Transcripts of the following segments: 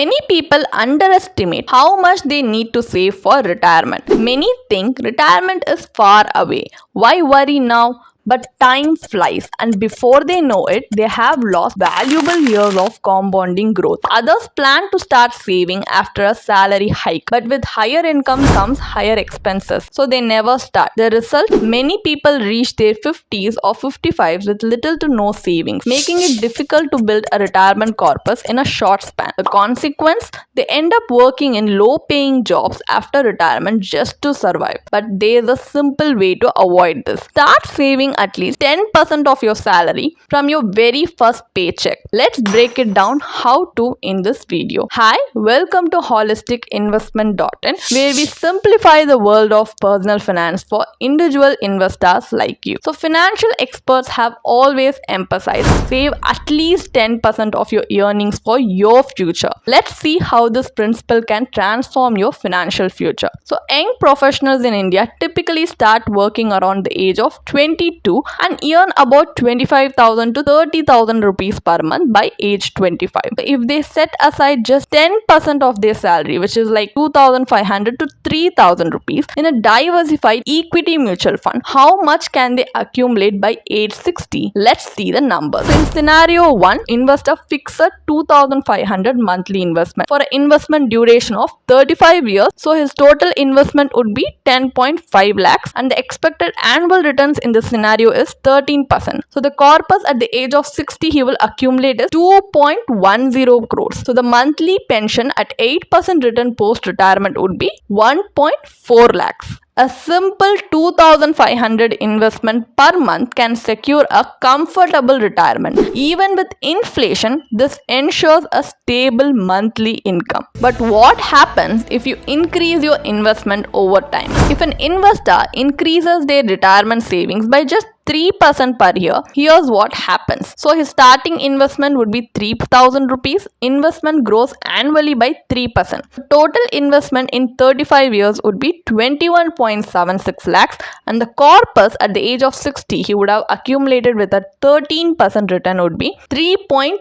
Many people underestimate how much they need to save for retirement. Many think retirement is far away. Why worry now? But time flies, and before they know it, they have lost valuable years of compounding growth. Others plan to start saving after a salary hike, but with higher income comes higher expenses, so they never start. The result, many people reach their 50s or 55s with little to no savings, making it difficult to build a retirement corpus in a short span. The consequence, they end up working in low-paying jobs after retirement just to survive. But there is a simple way to avoid this. Start saving at least 10% of your salary from your very first paycheck. Let's break it down how to in this video. Hi, welcome to holisticinvestment.in, where we simplify the world of personal finance for individual investors like you. So financial experts have always emphasized save at least 10% of your earnings for your future. Let's see how this principle can transform your financial future. So young professionals in India typically start working around the age of 22 and earn about 25,000 to 30,000 rupees per month by age 25. If they set aside just 10% of their salary, which is like 2,500 to 3,000 rupees in a diversified equity mutual fund, how much can they accumulate by age 60? Let's see the numbers. So in scenario 1, invest a fixed 2,500 monthly investment for an investment duration of 35 years. So his total investment would be 10.5 lakhs and the expected annual returns in this scenario is 13%. So the corpus at the age of 60 he will accumulate is 2.10 crores. So the monthly pension at 8% return post retirement would be 1.4 lakhs. A simple 2,500 investment per month can secure a comfortable retirement. Even with inflation, this ensures a stable monthly income. But what happens if you increase your investment over time? If an investor increases their retirement savings by just 3% per year, here's what happens. So his starting investment would be 3,000 rupees. Investment grows annually by 3%. Total investment in 35 years would be 21.76 lakhs, and the corpus at the age of 60 he would have accumulated with a 13% return would be 3.20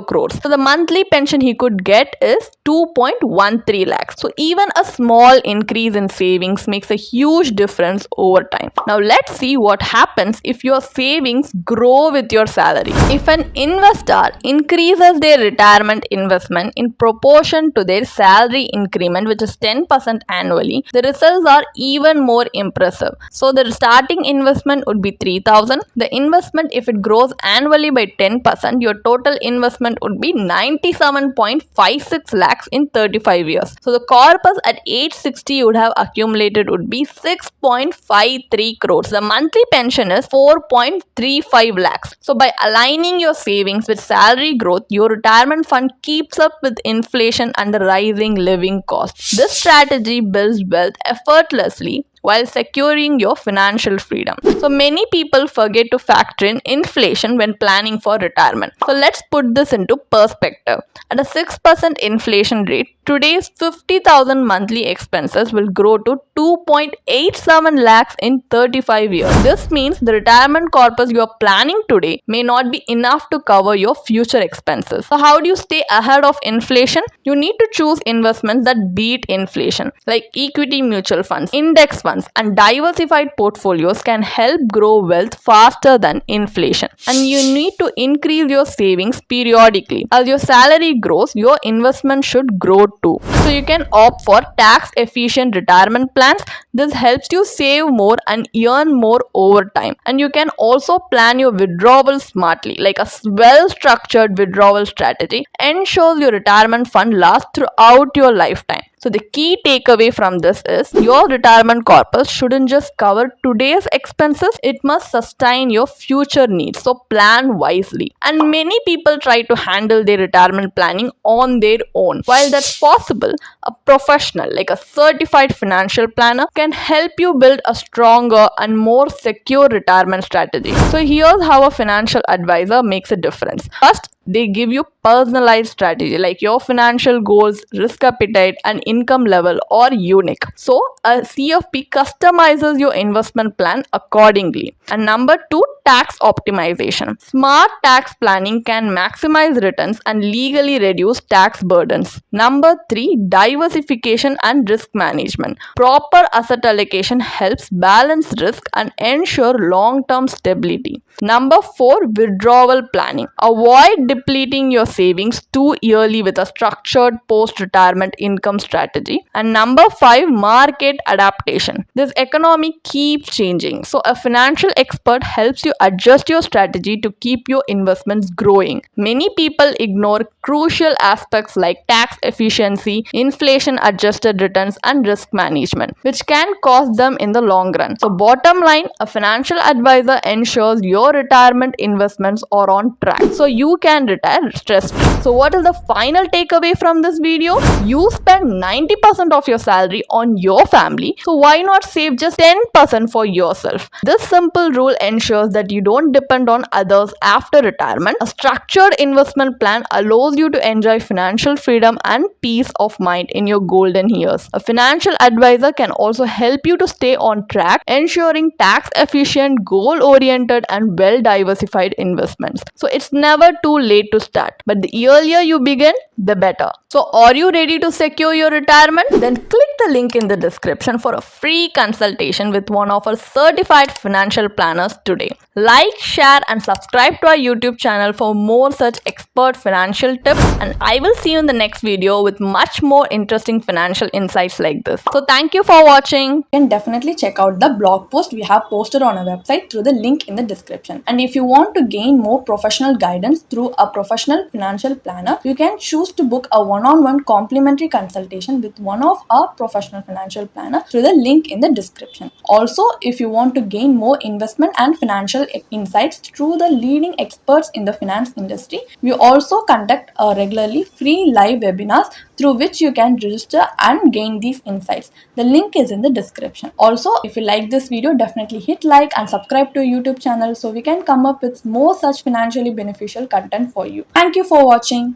crores. So the monthly pension he could get is 2.13 lakhs. So even a small increase in savings makes a huge difference over time. Now let's see what happens if your savings grow with your salary. If an investor increases their retirement investment in proportion to their salary increment, which is 10% annually, the results are even more impressive. So the starting investment would be 3,000. The investment, if it grows annually by 10%, your total investment would be 97.56 lakhs in 35 years. So the corpus at age 60 would have accumulated would be 6.53 crores. The monthly pension is 4.35 lakhs. So by aligning your savings with salary growth, your retirement fund keeps up with inflation and the rising living costs. This strategy builds wealth effortlessly while securing your financial freedom. So many people forget to factor in inflation when planning for retirement. So let's put this into perspective. At a 6% inflation rate, today's 50,000 monthly expenses will grow to 2.87 lakhs in 35 years. This means the retirement corpus you are planning today may not be enough to cover your future expenses. So how do you stay ahead of inflation? You need to choose investments that beat inflation, like equity mutual funds, index funds, and diversified portfolios can help grow wealth faster than inflation. And you need to increase your savings periodically. As your salary grows, your investment should grow too. So you can opt for tax efficient retirement plans. This helps you save more and earn more over time. And you can also plan your withdrawals smartly, like a well structured withdrawal strategy ensures your retirement fund lasts throughout your lifetime. So the key takeaway from this is your retirement corpus shouldn't just cover today's expenses, it must sustain your future needs. So plan wisely. And many people try to handle their retirement planning on their own. While that's possible, a professional like a certified financial planner can help you build a stronger and more secure retirement strategy. So here's how a financial advisor makes a difference. First, they give you personalized strategy like your financial goals, risk appetite, and income level or unique. So a CFP customizes your investment plan accordingly. And number 2, tax optimization. Smart tax planning can maximize returns and legally reduce tax burdens. Number 3, diversification and risk management. Proper asset allocation helps balance risk and ensure long-term stability. Number 4, withdrawal planning. Avoid depleting your savings too early with a structured post-retirement income strategy. And number 5, market adaptation. This economy keeps changing, so a financial expert helps you adjust your strategy to keep your investments growing. Many people ignore crucial aspects like tax efficiency, inflation adjusted returns, and risk management, which can cost them in the long run. So bottom line, a financial advisor ensures your retirement investments are on track so you can retire stress free. So what is the final takeaway from this video? You spend 90% of your salary on your family, so why not save just 10% for yourself? This simple rule ensures that you don't depend on others after retirement. A structured investment plan allows you to enjoy financial freedom and peace of mind in your golden years. A financial advisor can also help you to stay on track, ensuring tax efficient, goal oriented, and well diversified investments. So it's never too late to start, but the earlier you begin, the better. So are you ready to secure your retirement? Then click the link in the description for a free consultation with one of our certified financial planners today. Like, share, and subscribe to our YouTube channel for more such expert financial tips, and I will see you in the next video with much more interesting financial insights like this. So thank you for watching. You can definitely check out the blog post we have posted on our website through the link in the description. And if you want to gain more professional guidance through a professional financial planner, you can choose to book a one-on-one complimentary consultation with one of our professional financial planner through the link in the description. Also, if you want to gain more investment and financial insights through the leading experts in the finance industry, we also conduct regularly free live webinars through which you can register and gain these insights. The link is in the description. Also, if you like this video, definitely hit like and subscribe to our YouTube channel so we can come up with more such financially beneficial content for you. Thank you for watching.